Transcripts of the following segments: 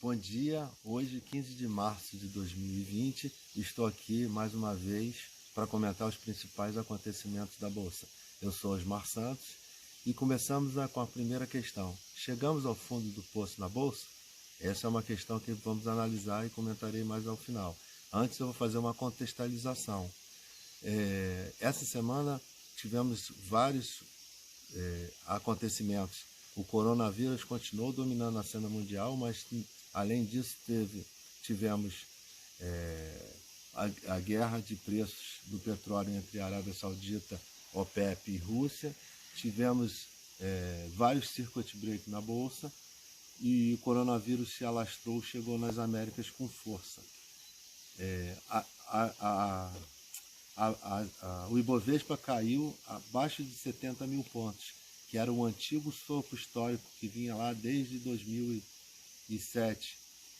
Bom dia, hoje 15 de março de 2020, estou aqui mais uma vez para comentar os principais acontecimentos da Bolsa. Eu sou Osmar Santos e começamos com a primeira questão. Chegamos ao fundo do poço na Bolsa? Essa é uma questão que vamos analisar e comentarei mais ao final. Antes eu vou fazer uma contextualização. Essa semana tivemos vários acontecimentos. O coronavírus continuou dominando a cena mundial, mas além disso tivemos a guerra de preços do petróleo entre a Arábia Saudita, OPEP e Rússia. Tivemos vários circuit break na Bolsa e o coronavírus se alastrou, chegou nas Américas com força. O Ibovespa caiu abaixo de 70 mil pontos, que era o antigo topo histórico que vinha lá desde 2007.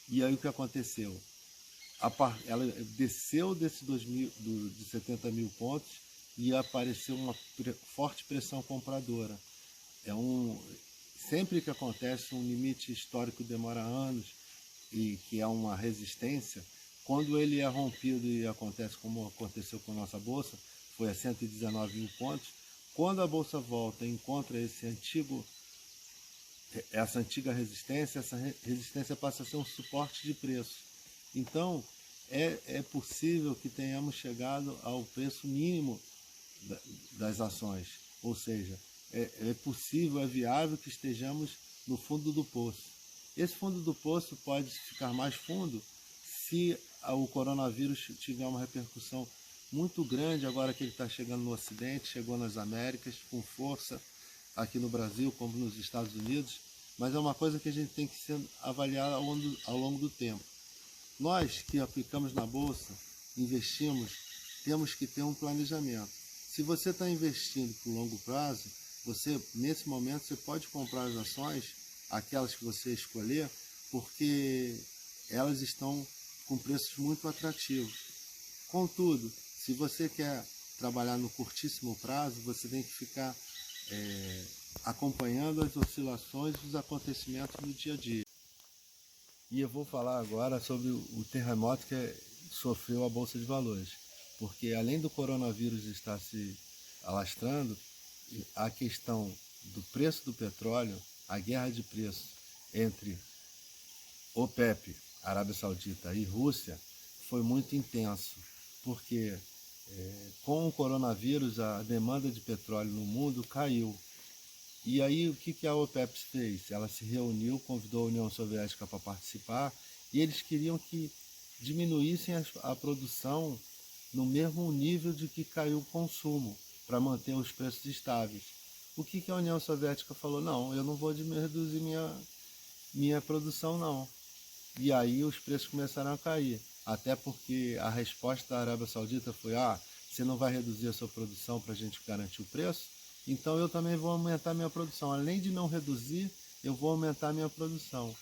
E aí o que aconteceu? Ela desceu de 70 mil pontos e apareceu uma forte pressão compradora. Sempre que acontece um limite histórico demora anos e que é uma resistência, quando ele é rompido e acontece como aconteceu com a nossa Bolsa, foi a 119 mil pontos, quando a Bolsa volta e encontra essa antiga resistência, essa resistência passa a ser um suporte de preço. Então, é possível que tenhamos chegado ao preço mínimo das ações, ou seja, é possível, é viável que estejamos no fundo do poço. Esse fundo do poço pode ficar mais fundo se o coronavírus tiver uma repercussão muito grande, agora que ele está chegando no Ocidente, chegou nas Américas com força, aqui no Brasil como nos Estados Unidos, mas é uma coisa que a gente tem que ser avaliada ao longo do tempo. Nós que aplicamos na Bolsa, investimos, temos que ter um planejamento. Se você está investindo por longo prazo, nesse momento você pode comprar as ações, aquelas que você escolher, porque elas estão com preços muito atrativos. Contudo, se você quer trabalhar no curtíssimo prazo, você tem que ficar acompanhando as oscilações dos acontecimentos do dia a dia. E eu vou falar agora sobre o terremoto que sofreu a Bolsa de Valores, porque além do coronavírus estar se alastrando, a questão do preço do petróleo, a guerra de preços entre OPEP, Arábia Saudita e Rússia, foi muito intenso, porque com o coronavírus a demanda de petróleo no mundo caiu. E aí o que a OPEP fez? Ela se reuniu, convidou a União Soviética para participar e eles queriam que diminuíssem a produção no mesmo nível de que caiu o consumo, para manter os preços estáveis. O que a União Soviética falou? Não, eu não vou reduzir minha produção não. E aí os preços começaram a cair, até porque a resposta da Arábia Saudita foi: você não vai reduzir a sua produção para a gente garantir o preço? Então eu também vou aumentar minha produção. Além de não reduzir, eu vou aumentar minha produção.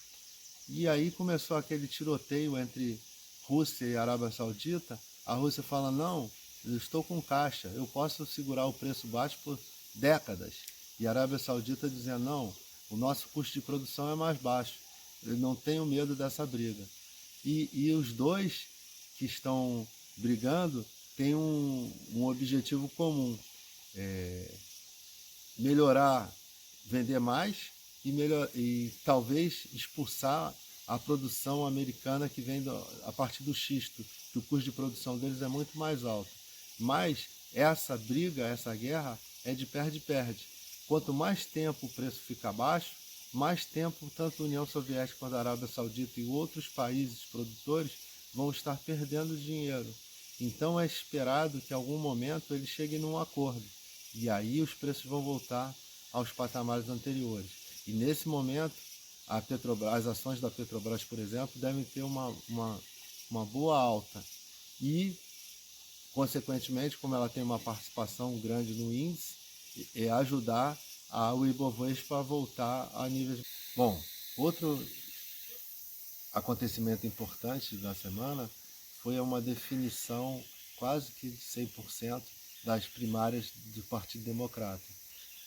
E aí começou aquele tiroteio entre Rússia e Arábia Saudita. A Rússia fala: não, eu estou com caixa, eu posso segurar o preço baixo por décadas. E a Arábia Saudita dizendo: não, o nosso custo de produção é mais baixo, eu não tenho medo dessa briga. E os dois que estão brigando têm um objetivo comum: melhorar, vender mais e talvez expulsar a produção americana que vem a partir do xisto, que o custo de produção deles é muito mais alto. Mas essa briga, essa guerra é de perde-perde. Quanto mais tempo o preço fica baixo, mais tempo tanto a União Soviética quanto a Arábia Saudita e outros países produtores vão estar perdendo dinheiro. Então é esperado que em algum momento eles cheguem num acordo. E aí os preços vão voltar aos patamares anteriores. E nesse momento, as ações da Petrobras, por exemplo, devem ter uma boa alta. E, consequentemente, como ela tem uma participação grande no índice, ajudar o Ibovespa a voltar a níveis... Bom, outro acontecimento importante da semana foi uma definição quase que de 100% das primárias do Partido Democrata.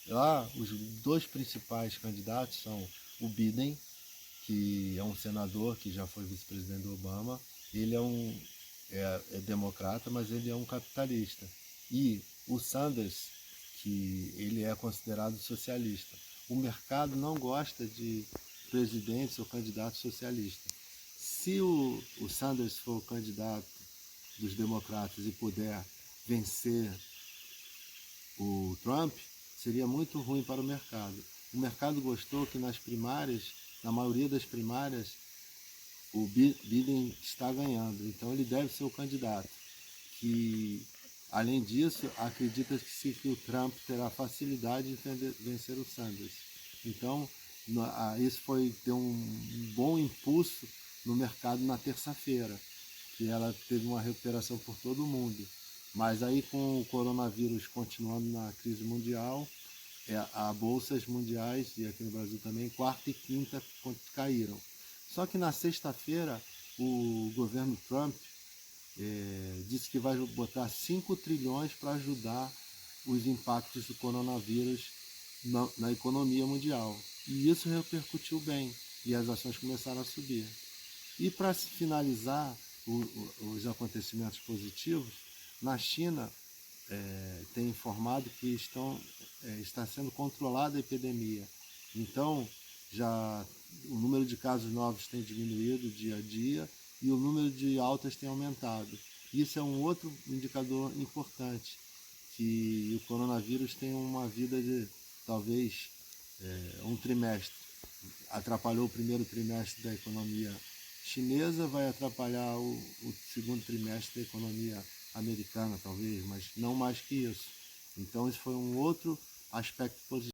Lá, os dois principais candidatos são o Biden, que é um senador que já foi vice-presidente do Obama. Ele é democrata, mas ele é um capitalista. E o Sanders, que ele é considerado socialista. O mercado não gosta de presidentes ou candidatos socialistas. Se o Sanders for o candidato dos democratas e puder vencer o Trump, seria muito ruim para o mercado. O mercado gostou que nas primárias, na maioria das primárias, o Biden está ganhando, então ele deve ser o candidato. Que, além disso, acredita-se que o Trump terá facilidade de vencer o Sanders. Então, isso deu um bom impulso no mercado na terça-feira, que ela teve uma recuperação por todo o mundo. Mas aí, com o coronavírus continuando na crise mundial, a bolsas mundiais, e aqui no Brasil também, quarta e quinta caíram. Só que na sexta-feira, o governo Trump disse que vai botar 5 trilhões para ajudar os impactos do coronavírus na economia mundial. E isso repercutiu bem, e as ações começaram a subir. E para finalizar os acontecimentos positivos, na China tem informado que está sendo controlada a epidemia. Então, o número de casos novos tem diminuído dia a dia e o número de altas tem aumentado. Isso é um outro indicador importante, que o coronavírus tem uma vida de talvez um trimestre. Atrapalhou o primeiro trimestre da economia chinesa, vai atrapalhar o segundo trimestre da economia americana, talvez, mas não mais que isso. Então, esse foi um outro aspecto positivo.